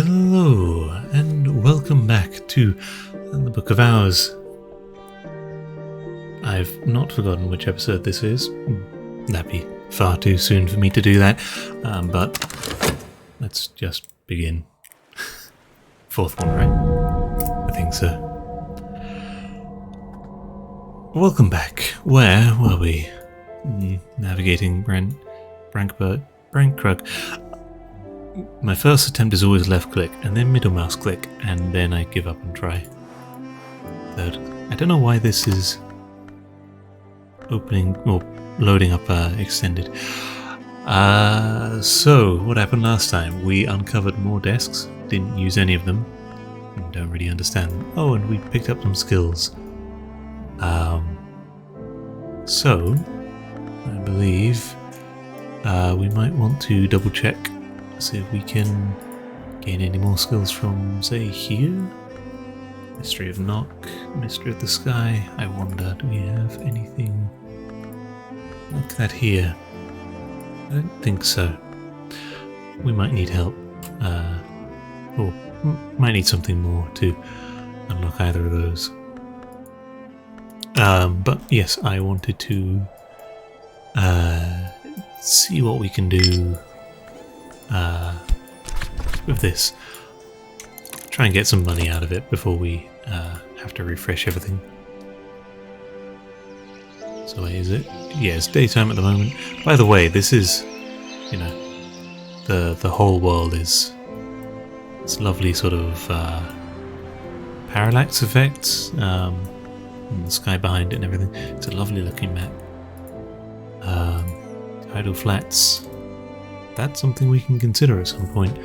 Hello, and welcome back to the Book of Hours. I've not forgotten which episode this is. That'd be far too soon for me to do that, but let's just begin. Fourth one, right? I think so. Welcome back. Where were we? Navigating Brankberg. My first attempt is always left click, and then middle mouse click, and then I give up and try third. I don't know why this is opening or loading up extended. So what happened last time? We uncovered more desks, didn't use any of them, and don't really understand them. Oh, and we picked up some skills. So I believe we might want to double check, see if we can gain any more skills from, say, here. Mystery of Knock, Mystery of the Sky. I wonder, do we have anything like that here? I don't think so. We might need help, or might need something more to unlock either of those. But yes, I wanted to see what we can do with this. Try and get some money out of it before we have to refresh everything. So wait, is it? Yeah, it's daytime at the moment. By the way, this is, you know, the whole world is this lovely sort of parallax effect, and the sky behind it and everything. It's a lovely looking map. Tidal flats. That's something we can consider at some point.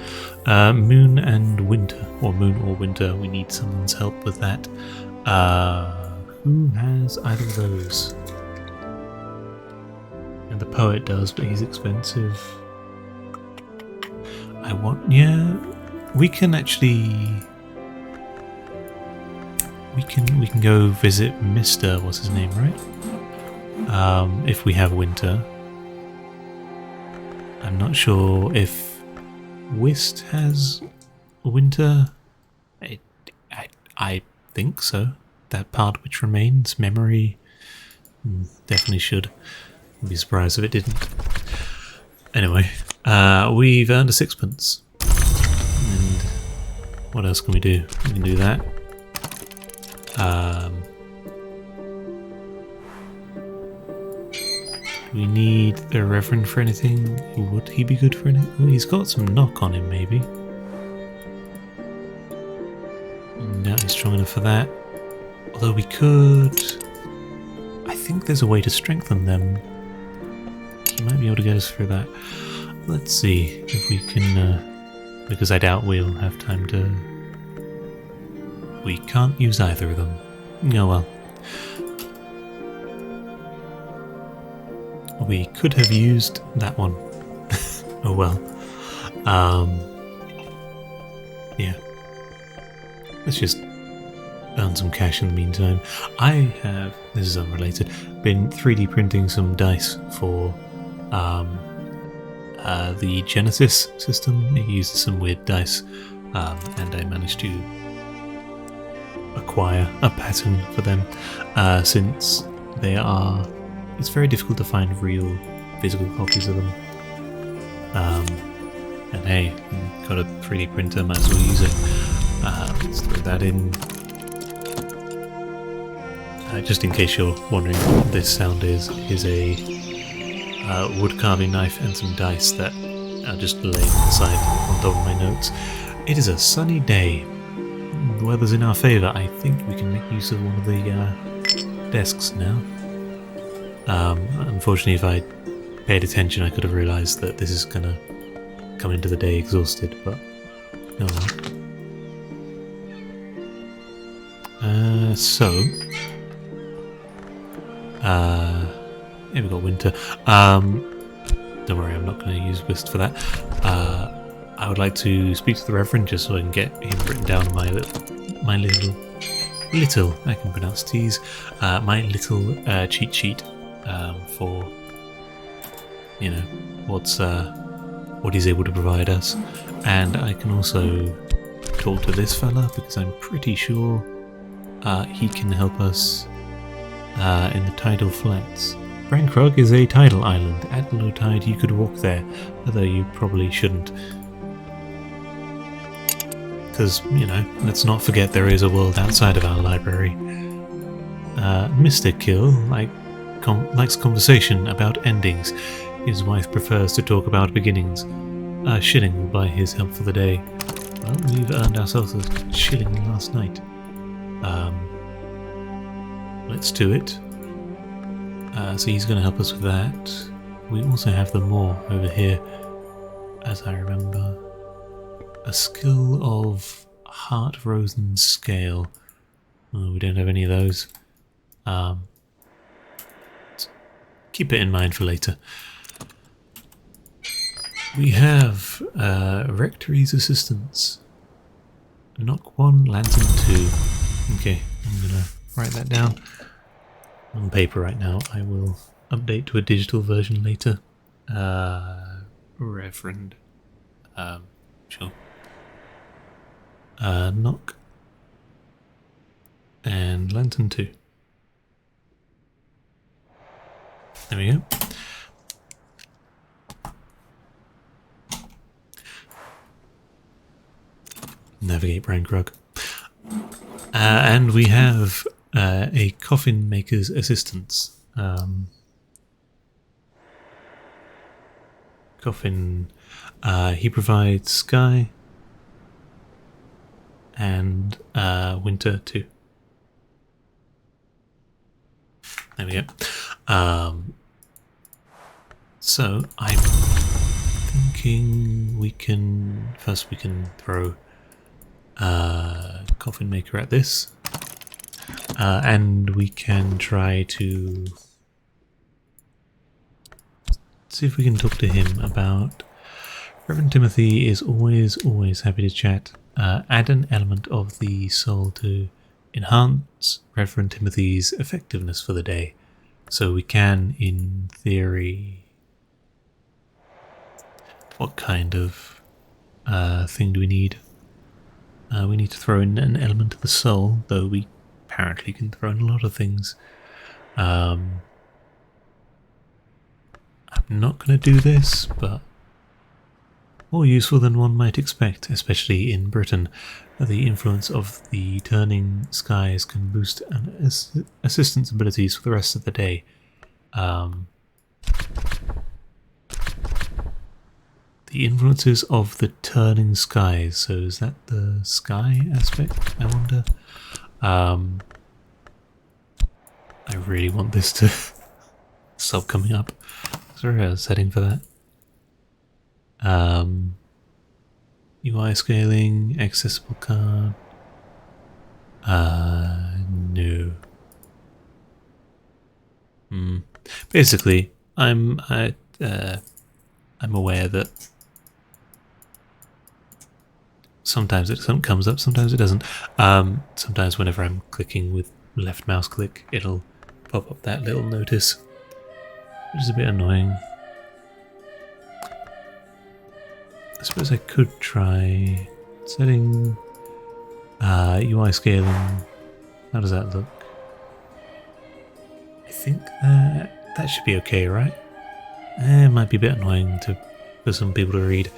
Moon and winter, or moon or winter. We need someone's help with that. Who has either of those? And the poet does, but he's expensive. Yeah, we can actually. We can go visit Mr. What's his name, right? If we have winter. I'm not sure if Whist has winter. I think so. That part which remains, memory, definitely should. I'd be surprised if it didn't. Anyway, we've earned a sixpence. And what else can we do? We can do that. We need a reverend for anything. Would he be good for anything? Oh, he's got some knock on him, maybe. Not he's strong enough for that. Although we could. I think there's a way to strengthen them. He might be able to get us through that. Let's see if we can. Because I doubt we'll have time to. We can't use either of them. Oh well. We could have used that one. Oh well. Yeah. Let's just earn some cash in the meantime. I have, this is unrelated, been 3D printing some dice for the Genesis system. It uses some weird dice, and I managed to acquire a pattern for them, since they are. It's very difficult to find real physical copies of them. And hey, got a 3D printer, might as well use it. Let's throw that in. Just in case you're wondering what this sound is a wood carving knife and some dice that are just laying on the side on top of my notes. It is a sunny day. The weather's in our favour. I think we can make use of one of the desks now. Unfortunately, if I paid attention, I could have realised that this is gonna come into the day exhausted, but no. Yeah, we got winter. Don't worry, I'm not going to use Whist for that. I would like to speak to the Reverend just so I can get him written down my little, I can pronounce T's, my little cheat sheet for, you know, what he's able to provide us. And I can also talk to this fella because I'm pretty sure he can help us in the tidal flats. Brankrug is a tidal island. At low tide you could walk there, although you probably shouldn't. Because, you know, let's not forget there is a world outside of our library. Mr. Kill likes conversation about endings. His wife prefers to talk about beginnings. A shilling will buy his help for the day. Well, we've earned ourselves a shilling last night. Let's do it. So he's going to help us with that. We also have the Moor over here, as I remember. A skill of Heart Rosen Scale. Oh, we don't have any of those. Keep it in mind for later. We have Rectory's Assistance. Knock 1, Lantern 2. Okay, I'm going to write that down on paper right now. I will update to a digital version later. Reverend. Sure. Knock. And Lantern 2. There we go. Navigate Brankrug. And we have a coffin maker's assistance. Coffin. He provides sky and winter too. There we go. So I'm thinking we can throw coffin maker at this, and we can try to see if we can talk to him about. Reverend Timothy is always happy to chat. Add an element of the soul to enhance Reverend Timothy's effectiveness for the day. So we can, in theory, what kind of thing do we need? We need to throw in an element of the soul, though we apparently can throw in a lot of things. I'm not going to do this, but more useful than one might expect, especially in Britain. The influence of the turning skies can boost an assistance abilities for the rest of the day. The influences of the turning skies. So is that the sky aspect, I wonder? I really want this to stop coming up. Sorry, I was setting for that. UI scaling, accessible card. No. Basically, I'm aware that sometimes it comes up, sometimes it doesn't. Sometimes whenever I'm clicking with left mouse click, it'll pop up that little notice, which is a bit annoying. I suppose I could try setting UI scaling. How does that look? I think that should be okay, right? It might be a bit annoying for some people to read.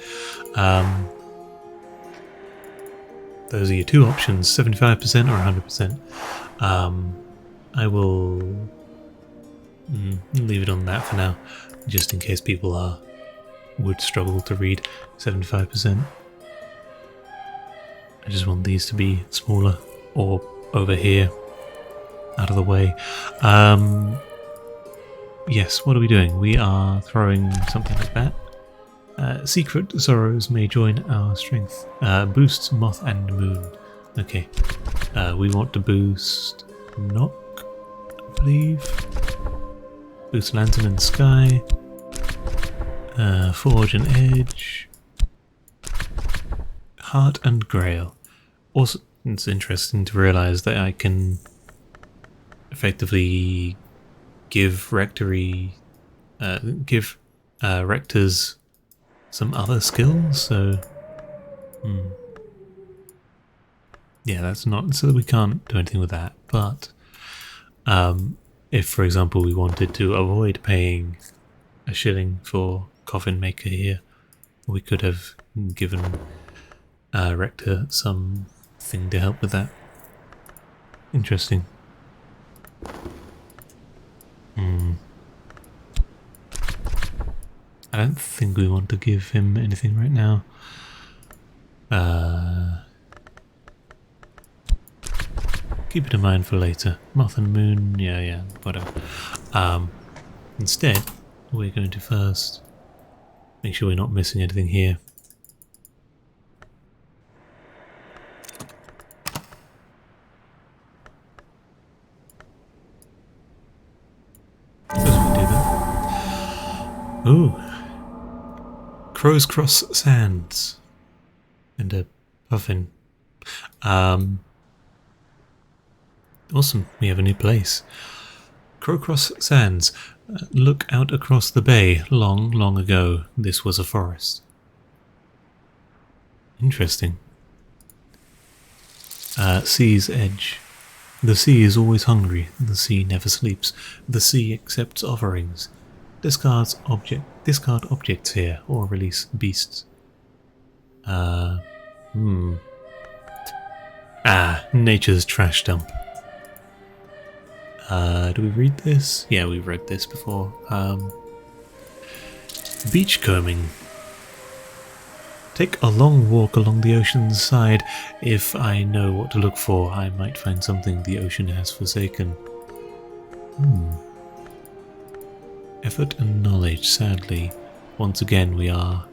Those are your two options, 75% or 100%. I will leave it on that for now, just in case people would struggle to read 75%. I just want these to be smaller or over here, out of the way. Yes, what are we doing? We are throwing something like that. Secret sorrows may join our strength. Boosts moth and moon. Okay. We want to boost knock, I believe. Boost lantern and sky. Forge and edge. Heart and grail. Also, it's interesting to realise that I can effectively give rectors some other skills, so Yeah, that's not, so we can't do anything with that. But if, for example, we wanted to avoid paying a shilling for coffin maker here, we could have given Rector something to help with that. Interesting. I don't think we want to give him anything right now. Keep it in mind for later. Moth and Moon, yeah, whatever. Instead, we're going to first make sure we're not missing anything here. Suppose we can do that. Ooh. Crow's Cross Sands. And a puffin. Awesome, we have a new place. Crowcross Sands. Look out across the bay. Long, long ago, this was a forest. Interesting. Sea's edge. The sea is always hungry. The sea never sleeps. The sea accepts offerings. Discard objects here, or release beasts. Nature's trash dump. Do we read this? Yeah, we've read this before. Beachcombing. Take a long walk along the ocean's side. If I know what to look for, I might find something the ocean has forsaken. Effort and knowledge, sadly. Once again, we are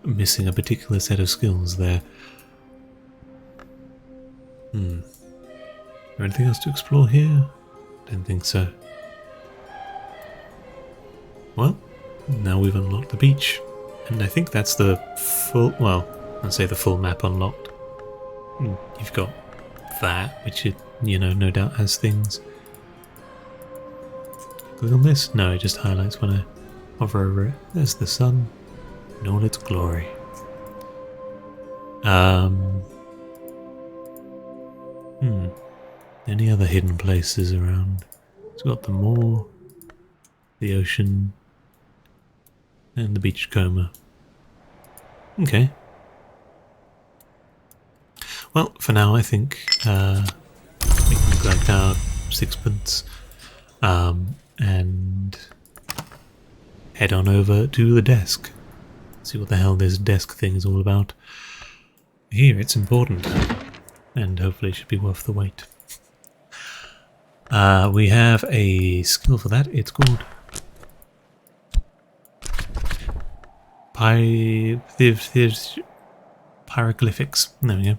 missing a particular set of skills there. Is there anything else to explore here? Don't think so. Well, now we've unlocked the beach. And I think that's the full, well, I'll say the full map unlocked. You've got that, which it, no doubt has things. Click on this? No, it just highlights when I hover over it. There's the sun in all its glory. Any other hidden places around? It's got the moor, the ocean, and the beachcomber. Okay. Well, for now I think we can collect our sixpence and head on over to the desk. See what the hell this desk thing is all about. Here, it's important, and hopefully it should be worth the wait. We have a skill for that. It's called Pyroglyphics. There we go.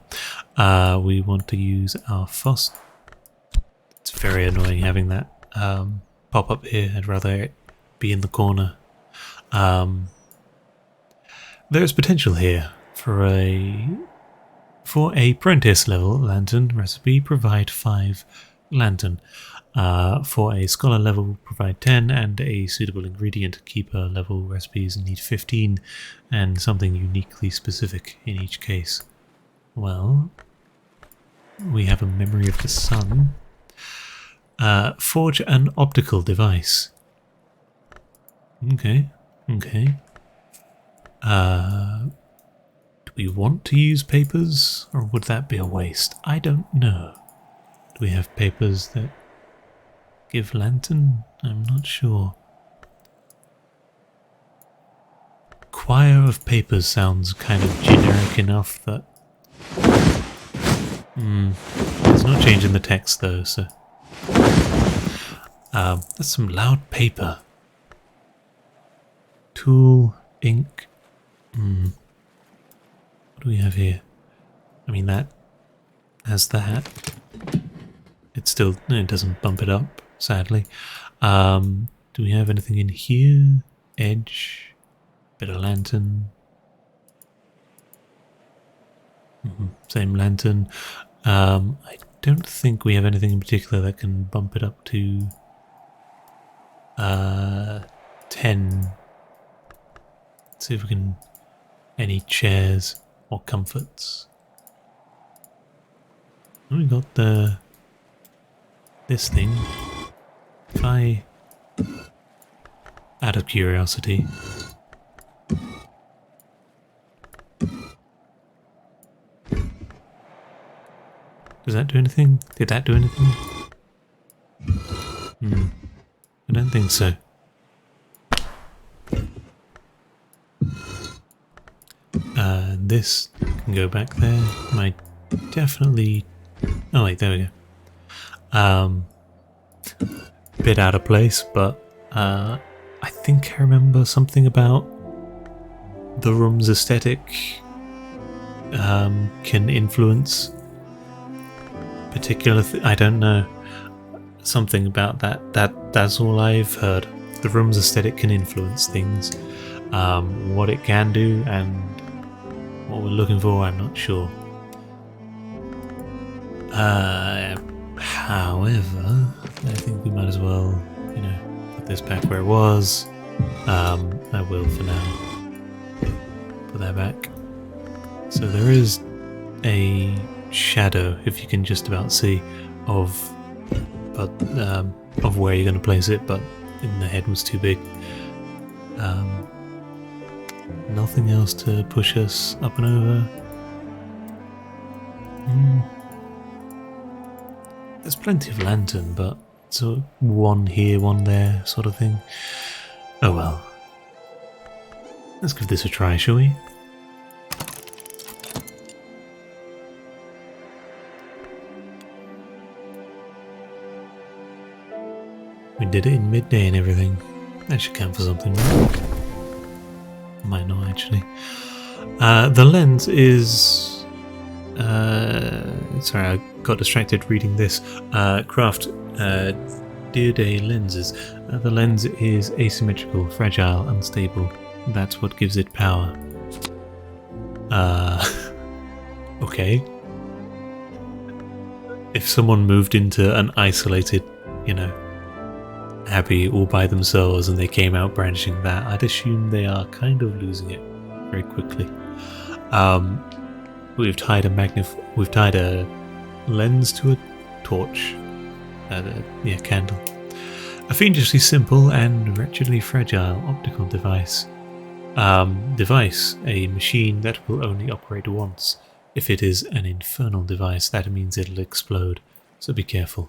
We want to use our FOSS. It's very annoying having that pop up here. I'd rather it be in the corner. There's potential here for a apprentice level lantern recipe. Provide 5 lantern. For a scholar level, provide 10, and a suitable ingredient keeper level recipes need 15, and something uniquely specific in each case. Well, we have a memory of the sun. Forge an optical device. Okay. Do we want to use papers, or would that be a waste? I don't know. Do we have papers that give lantern? I'm not sure. Quire of papers sounds kind of generic enough that... There's no change in the text though, so... That's some loud paper. Tool, ink... What do we have here? I mean, that has that. It still, no, it doesn't bump it up, sadly. Do we have anything in here? Edge, bit of lantern. Same lantern. I don't think we have anything in particular that can bump it up to 10. Let's see if we can... Any chairs or comforts. We got this thing. If I, out of curiosity, does that do anything? Did that do anything? I don't think so. This can go back there. Might definitely. Oh wait, there we go. Bit out of place, but I think I remember something about the room's aesthetic can influence particular. I don't know. Something about that. That's all I've heard. The room's aesthetic can influence things. What it can do and what we're looking for, I'm not sure. However, I think we might as well, put this back where it was. I will for now. Put that back. So there is a shadow, if you can just about see, of where you're going to place it, but in the head was too big. Nothing else to push us up and over. There's plenty of lantern, but so one here, one there, sort of thing. Oh well. Let's give this a try, shall we? We did it in midday and everything. That should count for something, right? Might not actually. The lens is... sorry, I got distracted reading this. Craft Dearday lenses. The lens is asymmetrical, fragile, unstable. That's what gives it power. Okay. If someone moved into an isolated, abbey all by themselves and they came out brandishing that, I'd assume they are kind of losing it very quickly. We've tied a lens to a torch, candle. A fiendishly simple and wretchedly fragile optical device. A machine that will only operate once. If it is an infernal device, that means it'll explode, so be careful.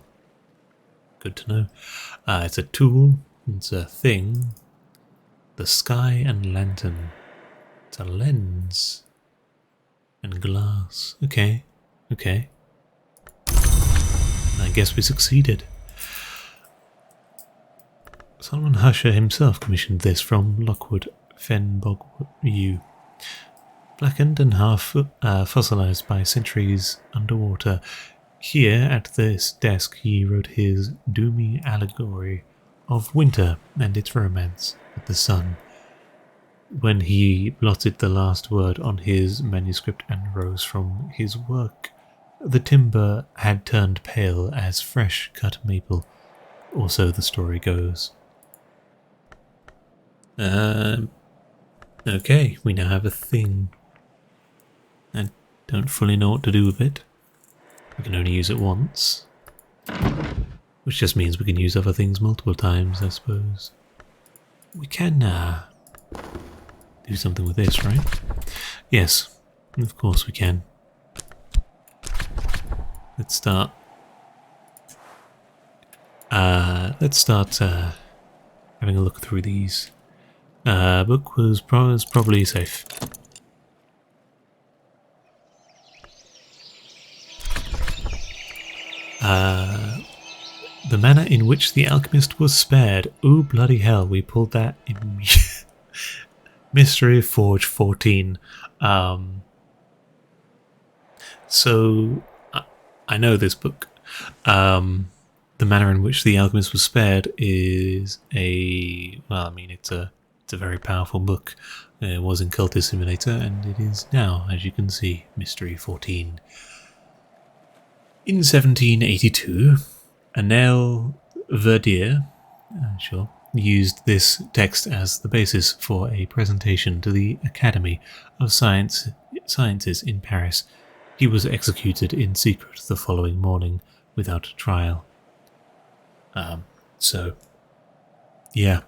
Good to know. It's a tool, it's a thing. The sky and lantern. It's a lens. And glass. Okay. I guess we succeeded. Solomon Husher himself commissioned this from Lockwood Fenbog. Blackened and half fossilized by centuries underwater. Here, at this desk, he wrote his doomy allegory of winter and its romance with the sun. When he blotted the last word on his manuscript and rose from his work, the timber had turned pale as fresh cut maple, or so the story goes. Okay, we now have a thing. I don't fully know what to do with it. We can only use it once, which just means we can use other things multiple times, I suppose. We can do something with this, right? Yes, of course we can. Let's start. Having a look through these. Book was probably safe. The manner in which the alchemist was spared. Ooh, bloody hell, we pulled that in Mystery of Forge 14. So, I know this book. The manner in which the alchemist was spared is it's a very powerful book. It was in Cultist Simulator, and it is now, as you can see, Mystery 14. In 1782, Anel Verdier used this text as the basis for a presentation to the Academy of Sciences in Paris He was executed in secret the following morning without trial. So, yeah.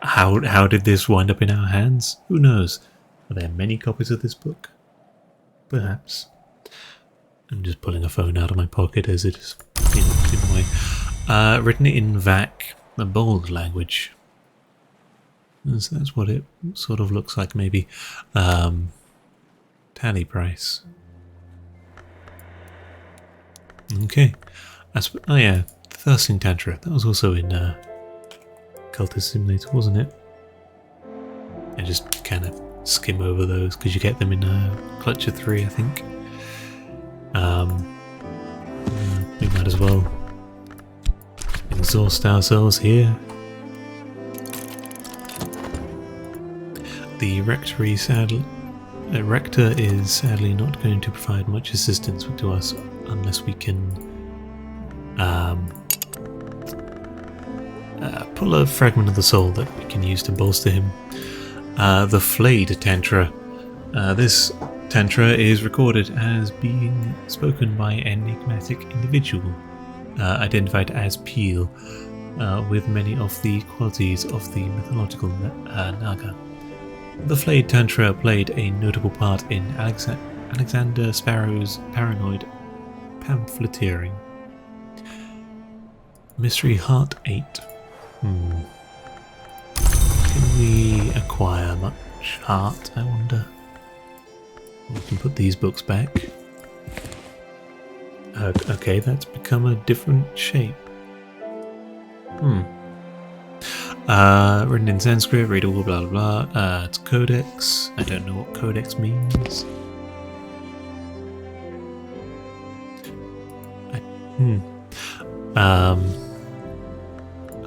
How did this wind up in our hands? Who knows? Are there many copies of this book? Perhaps. I'm just pulling a phone out of my pocket as it is in the way. Written in VAC, a bold language. So that's what it sort of looks like, maybe. Tally price. Okay. Oh yeah, Thirsting Tantra. That was also in Cultist Simulator, wasn't it? I just kind of skim over those because you get them in Clutcher 3, I think. We might as well exhaust ourselves here. The rector is sadly not going to provide much assistance to us unless we can pull a fragment of the soul that we can use to bolster him. The Flayed Tantra. This Tantra is recorded as being spoken by an enigmatic individual, identified as Peel, with many of the qualities of the mythological Naga. The Flayed Tantra played a notable part in Alexander Sparrow's paranoid pamphleteering. Mystery Heart 8. Can we acquire much heart, I wonder? We can put these books back. Okay, that's become a different shape. Written in Sanskrit, readable, blah blah blah. It's codex. I don't know what codex means.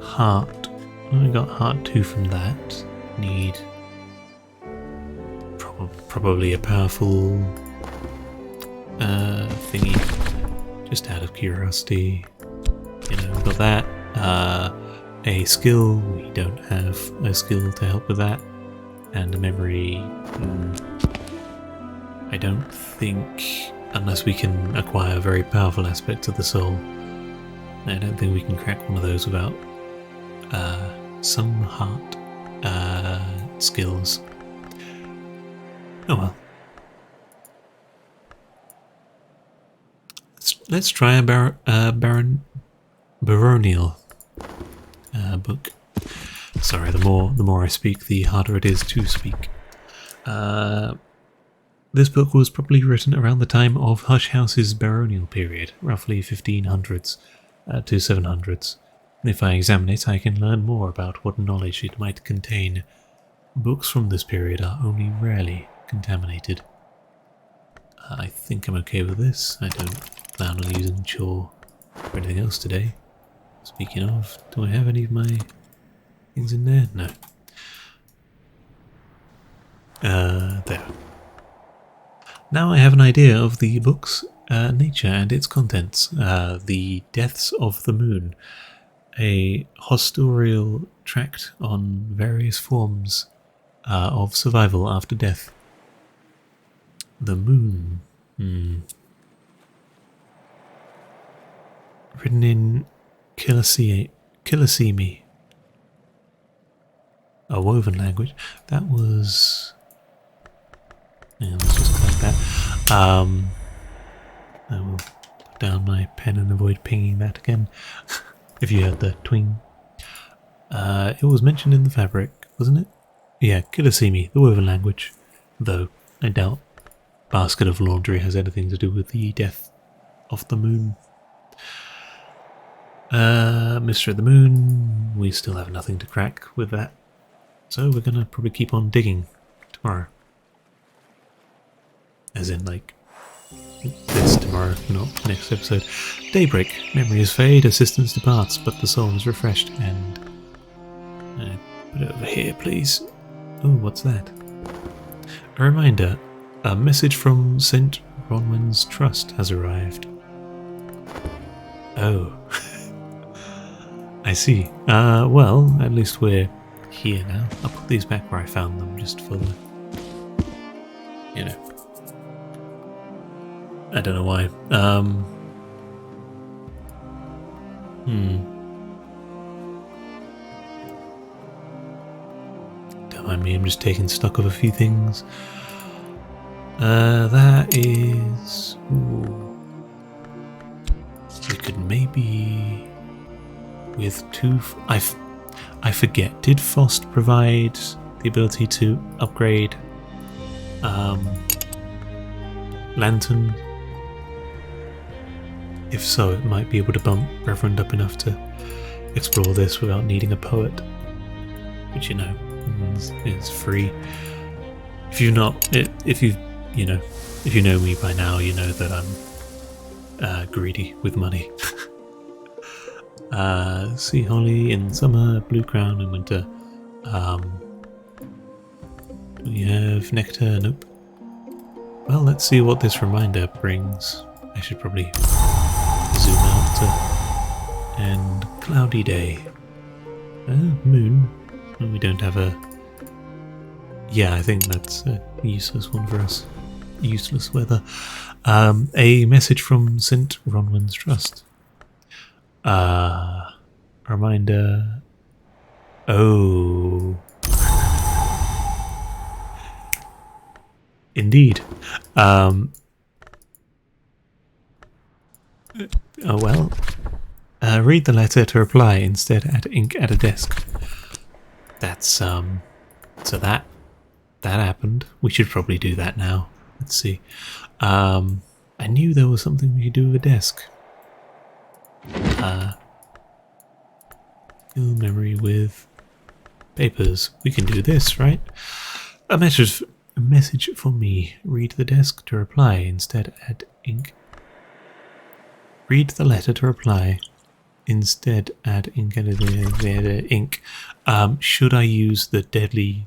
Heart. I got heart 2 from that. Need probably a powerful thingy. Just out of curiosity, you know, got that. A skill. We don't have a skill to help with that, and a memory. I don't think, unless we can acquire very powerful aspects of the soul, I don't think we can crack one of those without some heart skills. Oh well. Let's try a baronial book. Sorry, the more I speak, the harder it is to speak. This book was probably written around the time of Hush House's baronial period, roughly 1500s to 700s. If I examine it, I can learn more about what knowledge it might contain. Books from this period are only rarely contaminated. I think I'm okay with this. I don't plan on using Chore or anything else today. Speaking of, do I have any of my things in there? No. There. Now I have an idea of the book's nature and its contents. The Deaths of the Moon, a hostorial tract on various forms of survival after death. The Moon. Written in Killasimi. A woven language. That was... Yeah, let's just collect that. I will put down my pen and avoid pinging that again. If you heard the twing. It was mentioned in the fabric, wasn't it? Yeah, Killasimi, the woven language. Though, I doubt Basket of Laundry has anything to do with the death of the moon. Mystery of the Moon, we still have nothing to crack with that. So we're gonna probably keep on digging tomorrow. As in, like, this tomorrow, not next episode. Daybreak. Memories fade, assistance departs, but the soul is refreshed. And put it over here, please. Oh, what's that? A reminder. A message from St. Bronwyn's Trust has arrived. Oh. I see. Well, at least we're here now. I'll put these back where I found them, just for the... you know. I don't know why. Don't mind me, I'm just taking stock of a few things. That is... Ooh. We could maybe... With two... I forget, did Fost provide the ability to upgrade Lantern? If so, it might be able to bump Reverend up enough to explore this without needing a poet, which, you know, is free. If you know me by now, you know that I'm greedy with money. Sea holly in summer, blue crown in winter. Do we have nectar? Nope. Well, let's see what this reminder brings. I should probably zoom out to... And cloudy day. Moon. Oh, we don't have a... Yeah, I think that's a useless one for us. Useless weather. A message from St. Ronwen's Trust. Reminder... Oh... Indeed. Oh well. Read the letter to reply. Instead, add ink at a desk. That's so that happened. We should probably do that now. Let's see. I knew there was something we could do with a desk. Fill memory with papers. We can do this, right? A message for me. Read the desk to reply. Instead, add ink. Read the letter to reply. Instead, add ink. Ink. Should I use the deadly...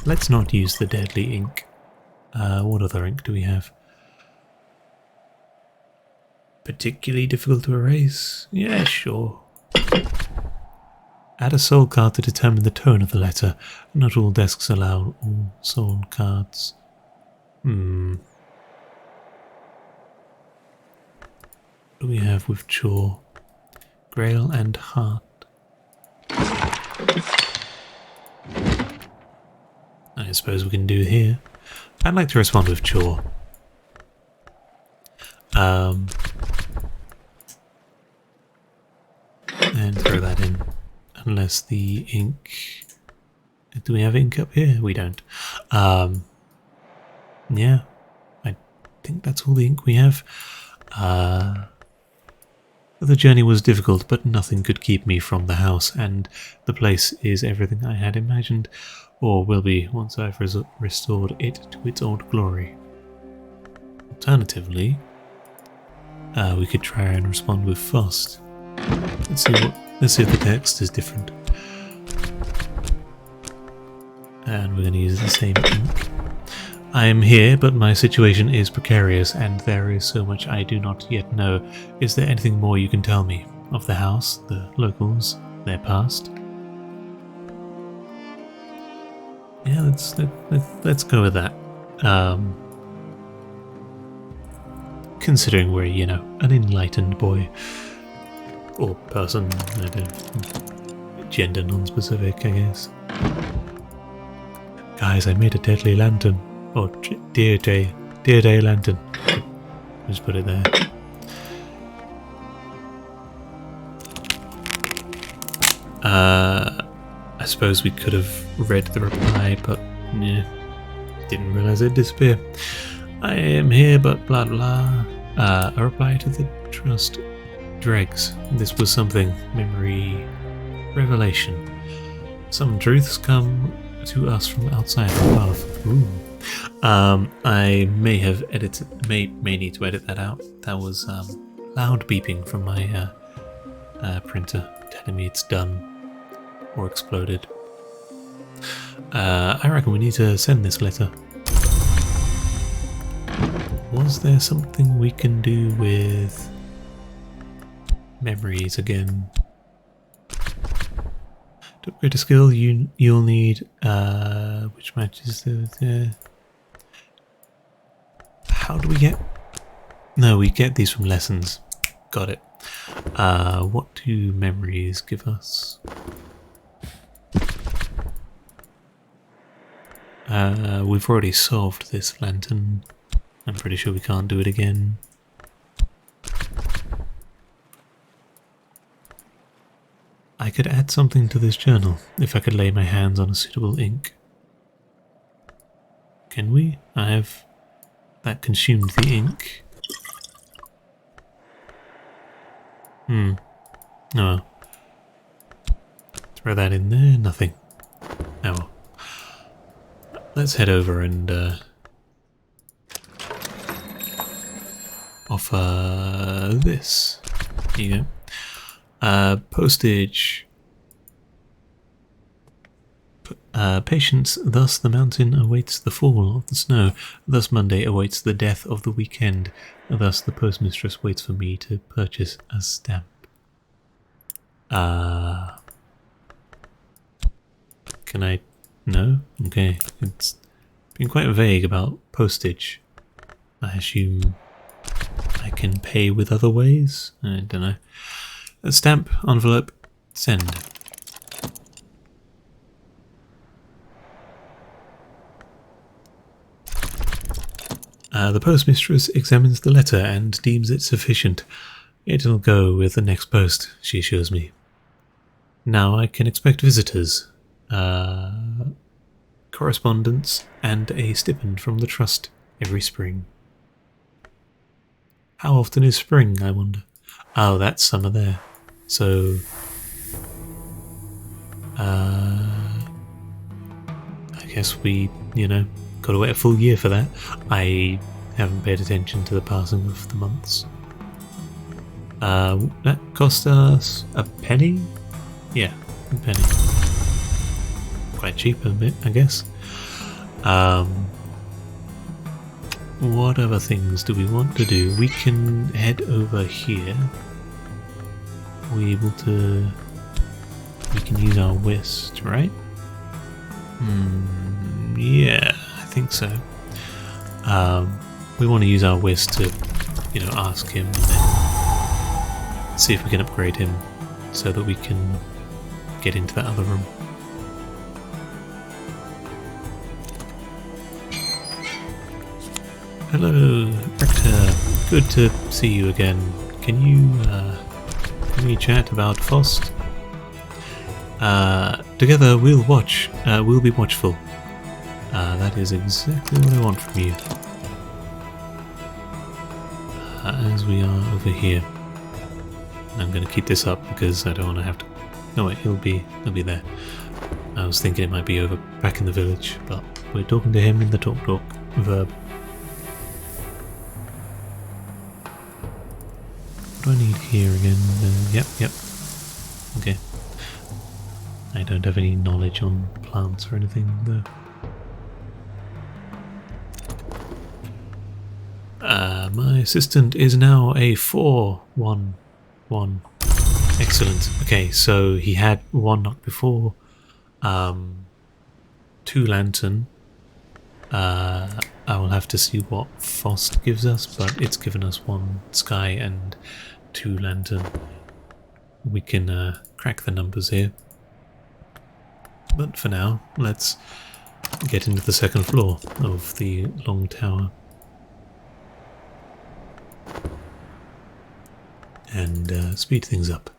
Let's not use the deadly ink. What other ink do we have? Particularly difficult to erase? Yeah, sure. Add a soul card to determine the tone of the letter. Not all desks allow all soul cards. What do we have with Chore? Grail and Heart. I suppose we can do here. I'd like to respond with Chore. And throw that in. Unless the ink... Do we have ink up here? We don't. Yeah. I think that's all the ink we have. The journey was difficult, but nothing could keep me from the house, and the place is everything I had imagined, or will be once I've restored it to its old glory. Alternatively, we could try and respond with Fost. Let's see if the text is different. And we're going to use the same ink. I am here, but my situation is precarious, and there is so much I do not yet know. Is there anything more you can tell me? Of the house, the locals, their past? Yeah, let's go with that. Considering we're, you know, an enlightened boy. Or person, I don't... Gender non-specific, I guess. Guys, I made a deadly lantern. Or dear day lantern. Just put it there. I suppose we could have read the reply, but yeah, didn't realise it'd disappear. I am here, but blah blah. A reply to the trust. Dregs. This was something. Memory. Revelation. Some truths come to us from outside above. Ooh. I may have may need to edit that out. That was loud beeping from my printer telling me it's done or exploded. I reckon we need to send this letter. Was there something we can do with memories again? To upgrade a skill, you'll need which matches the how do we get No, we get these from lessons. Got it. What do memories give us? We've already solved this lantern. I'm pretty sure we can't do it again. I could add something to this journal if I could lay my hands on a suitable ink. Can we? I have... that consumed the ink. Oh. Throw that in there, nothing. Oh well. Let's head over and offer this. Here you go. Postage. Patience, thus the mountain awaits the fall of the snow, thus Monday awaits the death of the weekend, thus the postmistress waits for me to purchase a stamp. Can I... no? Okay, it's been quite vague about postage. I assume I can pay with other ways? I don't know. A stamp, envelope, send. The postmistress examines the letter and deems it sufficient. It'll go with the next post, she assures me. Now I can expect visitors, correspondence, and a stipend from the trust every spring. How often is spring, I wonder? Oh, that's summer there. So, I guess we, gotta wait a full year for that. I haven't paid attention to the passing of the months. That cost us a penny? Yeah, a penny. Quite cheap a bit, I guess. What other things do we want to do? We can head over here. We can use our whist, right? Yeah, I think so. We want to use our whist to, ask him and then see if we can upgrade him so that we can get into that other room. Hello, Rector. Good to see you again. Can we chat about Faust? Together we'll watch. We'll be watchful. That is exactly what I want from you. As we are over here. I'm going to keep this up because I don't want to have to... No wait, he'll be there. I was thinking it might be over back in the village, but we're talking to him in the talk verb. What do I need here again? Yep. Okay. I don't have any knowledge on plants or anything though. My assistant is now a 4-1-1. Excellent. Okay, so he had 1 knock before. 2 lantern. I will have to see what Faust gives us, but it's given us 1 sky and 2 lantern. We can crack the numbers here. But for now, let's get into the second floor of the long tower. And speed things up.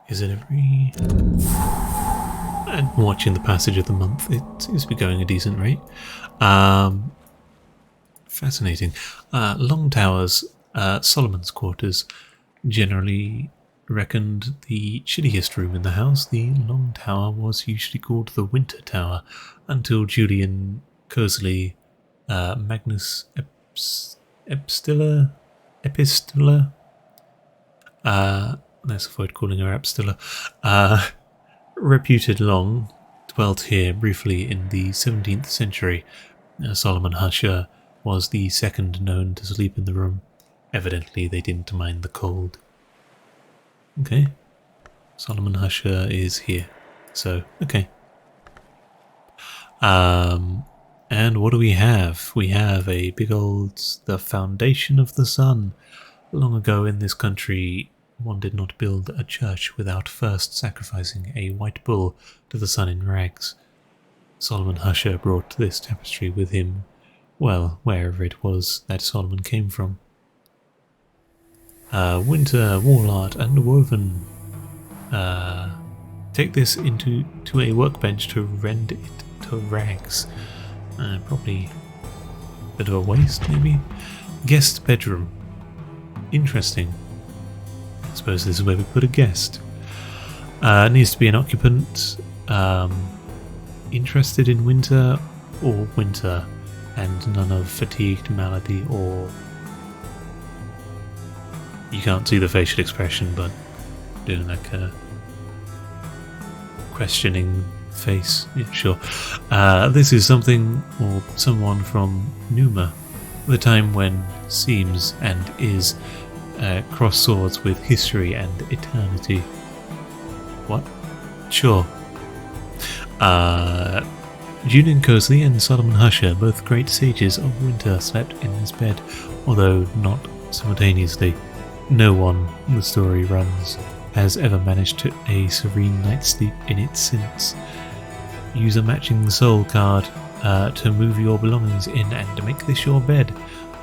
Is it every... I'm watching the passage of the month. It seems to be going a decent rate. Fascinating. Long towers, Solomon's quarters, generally reckoned the chilliest room in the house. The long tower was usually called the winter tower until Julian Cozily, Magnus Epistula, let's avoid calling her Epistula, reputed Long, dwelt here briefly in the 17th century. Solomon Husher was the second known to sleep in the room. Evidently they didn't mind the cold. Okay, Solomon Husher is here, so okay. And what do we have? We have a big old the foundation of the sun. Long ago in this country, one did not build a church without first sacrificing a white bull to the sun in rags. Solomon Husher brought this tapestry with him, well, wherever it was that Solomon came from. Winter wall art and woven. Take this to a workbench to rend it to rags. Probably a bit of a waste, maybe. Guest bedroom. Interesting. I suppose this is where we put a guest. Needs to be an occupant. Interested in winter or winter, and none of fatigued, malady, or... You can't see the facial expression, but doing like a questioning face. Yeah, sure. This is something or someone from Numa, the time when seems and is cross swords with history and eternity. What? Sure. Julian Cosley and Solomon Husher, both great sages of winter, slept in this bed, although not simultaneously. No one, the story runs, has ever managed a serene night's sleep in it since. Use a matching soul card to move your belongings in and make this your bed,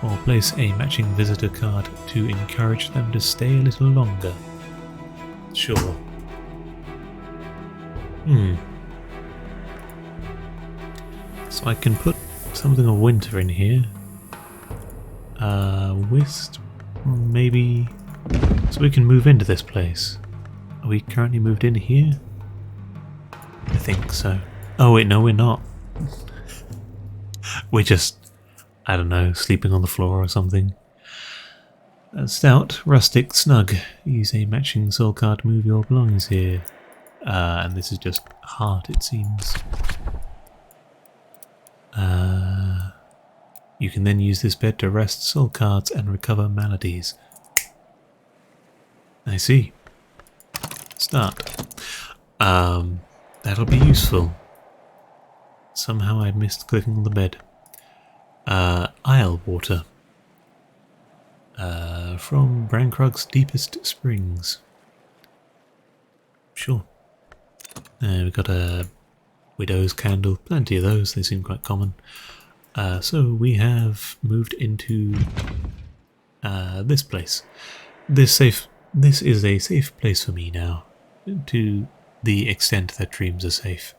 or place a matching visitor card to encourage them to stay a little longer. Sure. So I can put something of winter in here. Whist, maybe. So we can move into this place. Are we currently moved in here? I think so. Oh wait, no, we're not. We're just, I don't know, sleeping on the floor or something. Stout, rustic, snug. Use a matching soul card to move your belongings here. And this is just heart, it seems. You can then use this bed to rest soul cards and recover maladies. I see. Start. That'll be useful. Somehow I missed clicking on the bed. Isle water. From Brankrug's deepest springs. Sure. We've got a widow's candle. Plenty of those. They seem quite common. So we have moved into this place. This is a safe place for me now, to the extent that dreams are safe.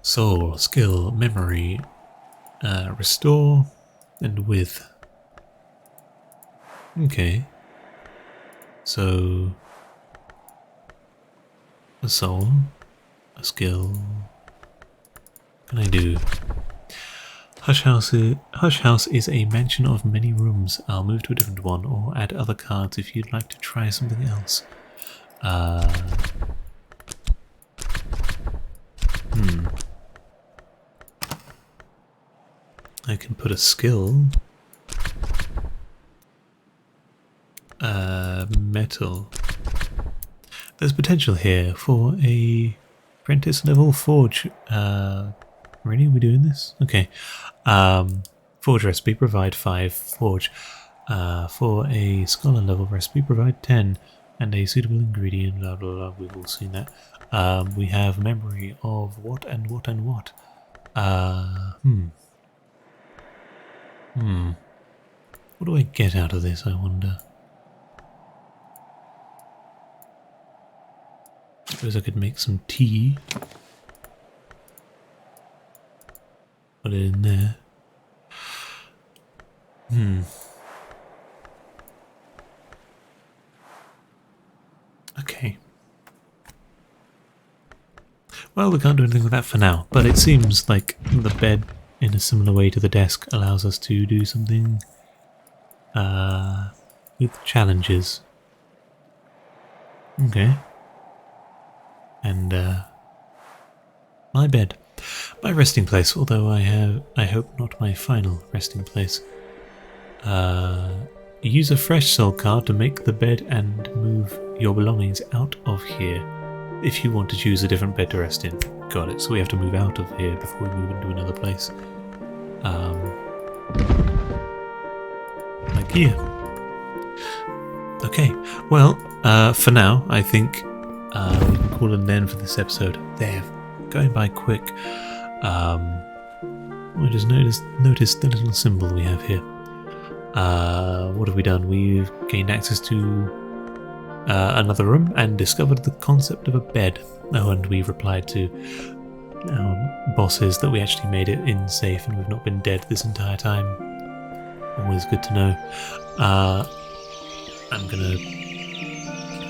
Soul, skill, memory, restore, and with. Okay. So, a soul, a skill. What can I do? Hush House is a mansion of many rooms. I'll move to a different one or add other cards if you'd like to try something else. I can put a skill. Metal. There's potential here for a apprentice level forge. Really? Are we doing this? Okay. Forge recipe, provide 5 forge. For a scholar level recipe, provide 10. And a suitable ingredient, blah blah blah, we've all seen that. We have memory of what and what and what. What do I get out of this, I wonder? Suppose I could make some tea. Put it in there. Okay. Well, we can't do anything with that for now, but it seems like the bed, in a similar way to the desk, allows us to do something with challenges. Okay. And my bed. My resting place, although I hope not my final resting place. Use a fresh soul card to make the bed and move your belongings out of here if you want to choose a different bed to rest in. Got it. So we have to move out of here before we move into another place. Like here. Okay. Well, for now, I think we can call it an end for this episode. They're going by quick. I just noticed the little symbol we have here. What have we done? We've gained access to another room and discovered the concept of a bed. Oh, and we've replied to our bosses that we actually made it in safe and we've not been dead this entire time. Always good to know. I'm gonna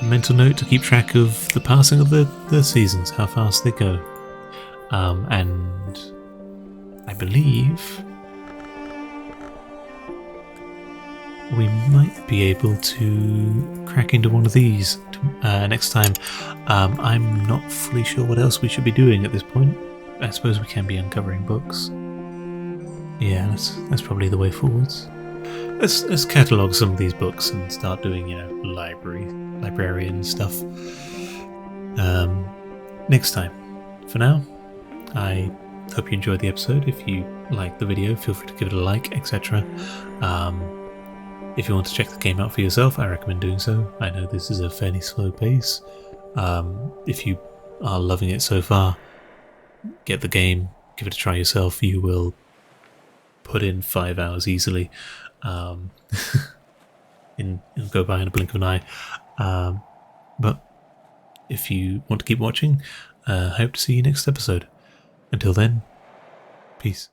mental note to keep track of the passing of the seasons, how fast they go. And I believe we might be able to crack into one of these next time. I'm not fully sure what else we should be doing at this point. I suppose we can be uncovering books. Yeah, that's probably the way forwards. Let's catalogue some of these books and start doing, librarian stuff next time. For now, I hope you enjoyed the episode. If you liked the video, feel free to give it a like, etc. If you want to check the game out for yourself, I recommend doing so. I know this is a fairly slow pace. If you are loving it so far, get the game, give it a try yourself. You will put in 5 hours easily. It'll go by in a blink of an eye. But if you want to keep watching, I hope to see you next episode. Until then, peace.